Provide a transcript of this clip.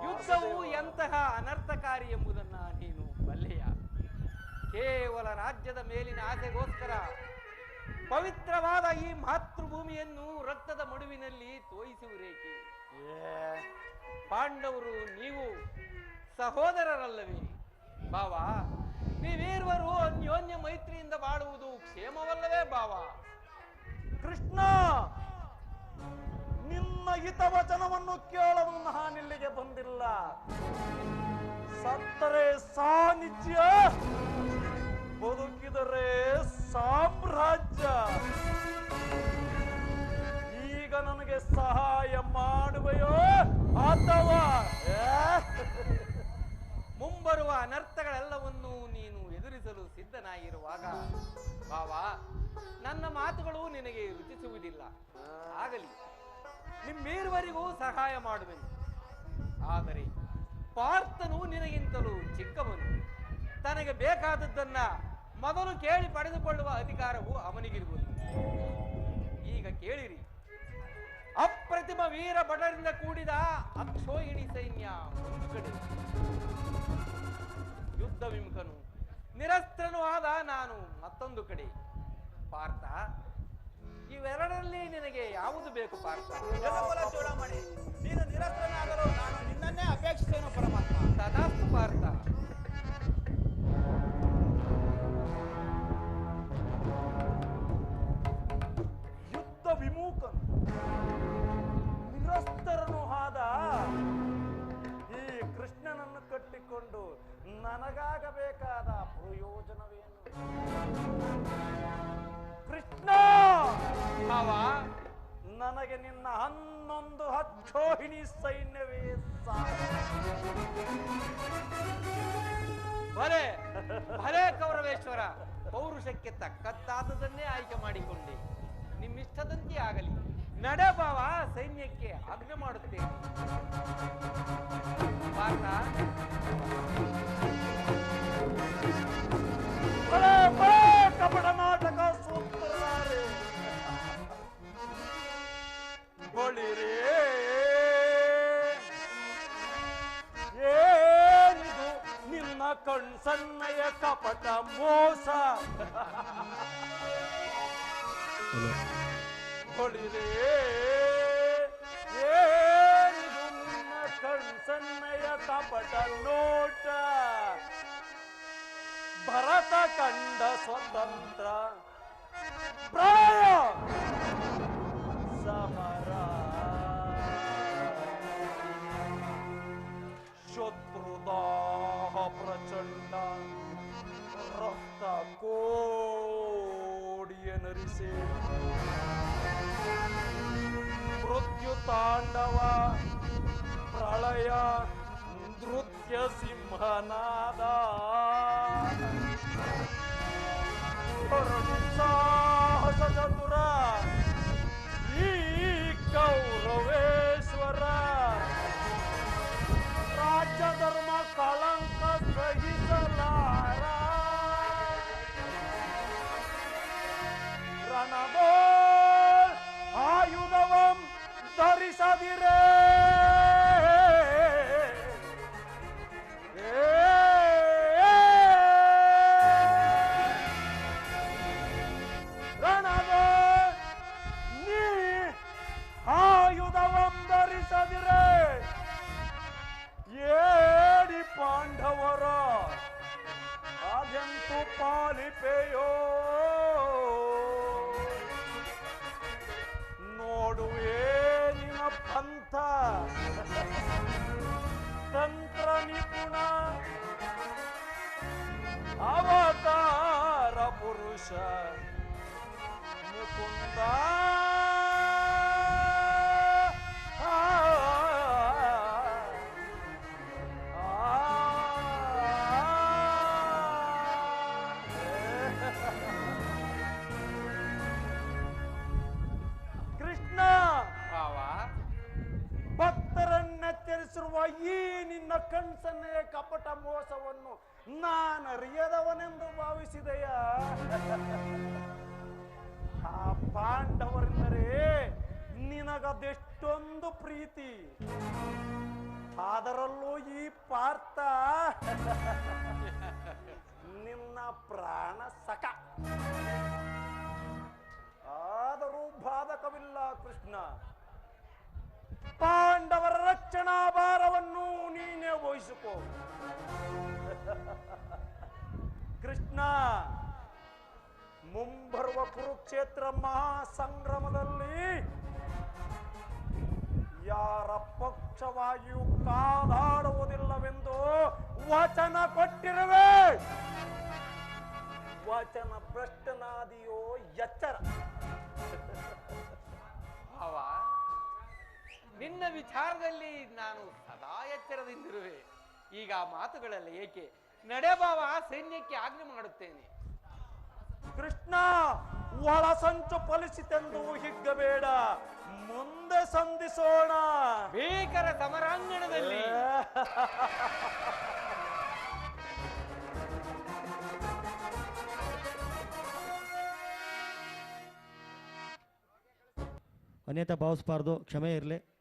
ಯುದ್ಧವು ಎಂತಹ ಅನರ್ಥಕಾರಿ ಎಂಬುದನ್ನ ನೀನು ಬಲ್ಲೆಯ. ಕೇವಲ ರಾಜ್ಯದ ಮೇಲಿನ ಆಸೆಗೋಸ್ಕರ ಪವಿತ್ರವಾದ ಈ ಮಾತೃಭೂಮಿಯನ್ನು ರಕ್ತದ ಮಡುವಿನಲ್ಲಿ ತೋಯಿಸುವುರೇಕೆ? ಪಾಂಡವರು ನೀವು ಸಹೋದರರಲ್ಲವೇ ಬಾವ? ನೀವೀರ್ವರು ಅನ್ಯೋನ್ಯ ಮೈತ್ರಿಯಿಂದ ಬಾಳುವುದು ಕ್ಷೇಮವಲ್ಲವೇ ಬಾವ? ಕೃಷ್ಣ, ನಿನ್ನ ಹಿತವಚನವನ್ನು ಕೇಳಲು ನಾನಿಲ್ಲಿಗೆ ಬಂದಿಲ್ಲ. ಸತ್ತರೆ ಸಾನ್ನಿಧ್ಯ, ಬದುಕಿದರೆ ಸಾಮ್ರಾಜ್ಯ. ಈಗ ನನಗೆ ಸಹಾಯ ಮಾಡುವೆಯೋ ಅಥವಾ ಮುಂಬರುವ ಅನರ್ಥಗಳೆಲ್ಲವನ್ನೂ ನೀನು ಎದುರಿಸಲು ಸಿದ್ಧನಾಗಿರುವಾಗ ಬಾವ, ನನ್ನ ಮಾತುಗಳು ನಿನಗೆ ರುಚಿಸುವುದಿಲ್ಲ. ಆಗಲಿ, ನಿಮ್ಮೇರುವರಿಗೂ ಸಹಾಯ ಮಾಡುವೆನು. ಆದರೆ ಪಾರ್ಥನು ನಿನಗಿಂತಲೂ ಚಿಕ್ಕವನು. ತನಗೆ ಬೇಕಾದದ್ದನ್ನ ಮೊದಲು ಕೇಳಿ ಪಡೆದುಕೊಳ್ಳುವ ಅಧಿಕಾರವು ಅವನಿಗಿರುವುದು. ಈಗ ಕೇಳಿರಿ, ಅಪ್ರತಿಮ ವೀರ ಭಟರಿಂದ ಕೂಡಿದ ಅಕ್ಷೋಹಿಣಿ ಸೈನ್ಯ ಒಂದು ಕಡೆ, ಯುದ್ಧ ವಿಮುಖನು ನಿರಸ್ತ್ರನೂ ಆದ ನಾನು ಮತ್ತೊಂದು ಕಡೆ. ಪಾರ್ಥ, ಇವೆರಡರಲ್ಲಿ ನಿನಗೆ ಯಾವುದು ಬೇಕು ಪಾರ್ಥ? ಚೂಡಾಮಣಿ, ನೀನು ನಿರಸ್ತ್ರನಾಗಲು ನಾನು ನಿನ್ನನ್ನೇ ಅಪೇಕ್ಷಿಸುವೆನು ಪರಮಾತ್ಮ. ತಥಾಸ್ತು ಪಾರ್ಥ. ಯುದ್ಧ ವಿಮುಖನು ನಿರಸ್ತರನು ಆದ ಈ ಕೃಷ್ಣನನ್ನು ಕಟ್ಟಿಕೊಂಡು ನನಗಾಗಬೇಕಾದ ಪ್ರಯೋಜನವೇನು? ಕೃಷ್ಣ, ನನಗೆ ನಿನ್ನ 11 ಅಕ್ಷೋಹಿಣಿ ಸೈನ್ಯವೇ ಭಲೆ ಭಲೆ ಕೌರವೇಶ್ವರ, ಪೌರುಷಕ್ಕೆ ತಕ್ಕದ್ದಾದದನ್ನೇ ಆಯ್ಕೆ ಮಾಡಿಕೊಂಡೆ. ನಿಮ್ಮಿಷ್ಟದಂತೆ ಆಗಲಿ. ನಡೆ ಬಾವ, ಸೈನ್ಯಕ್ಕೆ ಆಜ್ಞೆ ಮಾಡುತ್ತೇನೆ. ಪಾರ್ಥ, ಕಪಟ ನಾಟಕ ಸೂತ್ರಧಾರೆ ಬಳಿರೇ, ಏನಿದು ನಿನ್ನ ಕಣ್ಸನ್ನಯ ಕಪಟ ಮೋಸ? ಬಳಿರೇ, ಏನಿದು ನಿನ್ನ ಕಣ್ಸನ್ನಯ ಕಪಟ ನೋಟ? ಭರತ ಕಂಡ ಸ್ವತಂತ್ರ ಪ್ರಾಯ ಸಮರ, ಶತ್ರುದಾಹ ಪ್ರಚಂಡ, ರಕ್ತ ಕೋಡಿಯನರಿಸಿ ಮೃತ್ಯು ತಾಂಡವ ಪ್ರಳಯ ನೃತ್ಯ ಸಿಂಹನಾದ, ಸಾಹಸ ಚತುರ ಈ ಕೌರವೇಶ್ವರ, ರಾಜ್ಯ ಧರ್ಮ ಕಳಂಕ ಸಹಿಸಲಾರ, ರಣದೋ ಆಯುಧವಂ ಧರಿಸದಿರೇ, ಆಯುಧವಂ ಧರಿಸದಿರೇ ಏಡಿ ಪಾಂಡವರ ಅದೆಂತೂ ಪಾಲಿಪೆಯೋ? ನೋಡುವೇ ನಿನ್ನ ಪಂಥ, ತಂತ್ರ ನಿಪುಣ ಅವತಾರ ಪುರುಷ ಮುಕುಂದ. ಕೃಷ್ಣ, ಭಕ್ತರನ್ನೆಚ್ಚರಿಸಿರುವ ಈ ನಿನ್ನ ಕಣ್ಸನ್ನೆಯ ಕಪಟ ಮೋಸವನ್ನು ನಾನರಿಯದವನೆಂದು ಭಾವಿಸಿದೆಯ? ಆ ಪಾಂಡವರೆಂದರೆ ನಿನಗದೆಷ್ಟೊಂದು ಪ್ರೀತಿ. ಅದರಲ್ಲೂ ಈ ಪಾರ್ಥ ನಿನ್ನ ಪ್ರಾಣ ಸಖ. ಆದರೂ ಬಾಧಕವಿಲ್ಲ ಕೃಷ್ಣ. ಪಾಂಡವರ ರಕ್ಷಣಾ ಭಾರವನ್ನು ನೀನೇ ವಹಿಸಿಕೋ ಕೃಷ್ಣ. ಮುಂಬರುವ ಕುರುಕ್ಷೇತ್ರ ಮಹಾಸಂಗ್ರಾಮದಲ್ಲಿ ಯಾರ ಪಕ್ಷವಾಗಿಯೂ ಕಾದಾಡುವುದಿಲ್ಲವೆಂದು ವಚನ ಕೊಟ್ಟಿರುವೆ. ವಚನ ಭ್ರಷ್ಟನಾದಿಯೋ ಎಚ್ಚರ. ಭಾವ, ನಿನ್ನ ವಿಚಾರದಲ್ಲಿ ನಾನು ಸದಾ ಎಚ್ಚರದಿಂದಿರುವೆ. ಈಗ ಮಾತುಗಳೆಲ್ಲ ಏಕೆ? ನಡೆಬಾವ, ಸೈನ್ಯಕ್ಕೆ ಆಜ್ಞೆ ಮಾಡುತ್ತೇನೆ. ಕೃಷ್ಣ, ಒಳ ಸಂಚು ಫಲಿಸಿತೆಂದು ಹಿಗ್ಗಬೇಡ, ಮುಂದೆ ಸಂಧಿಸೋಣ. ಭೀಕರ ಸಮರಾಂಗಣದಲ್ಲಿ ಅನ್ಯತಾ ಭಾವಿಸಬಾರ್ದು, ಕ್ಷಮೆ ಇರಲಿ.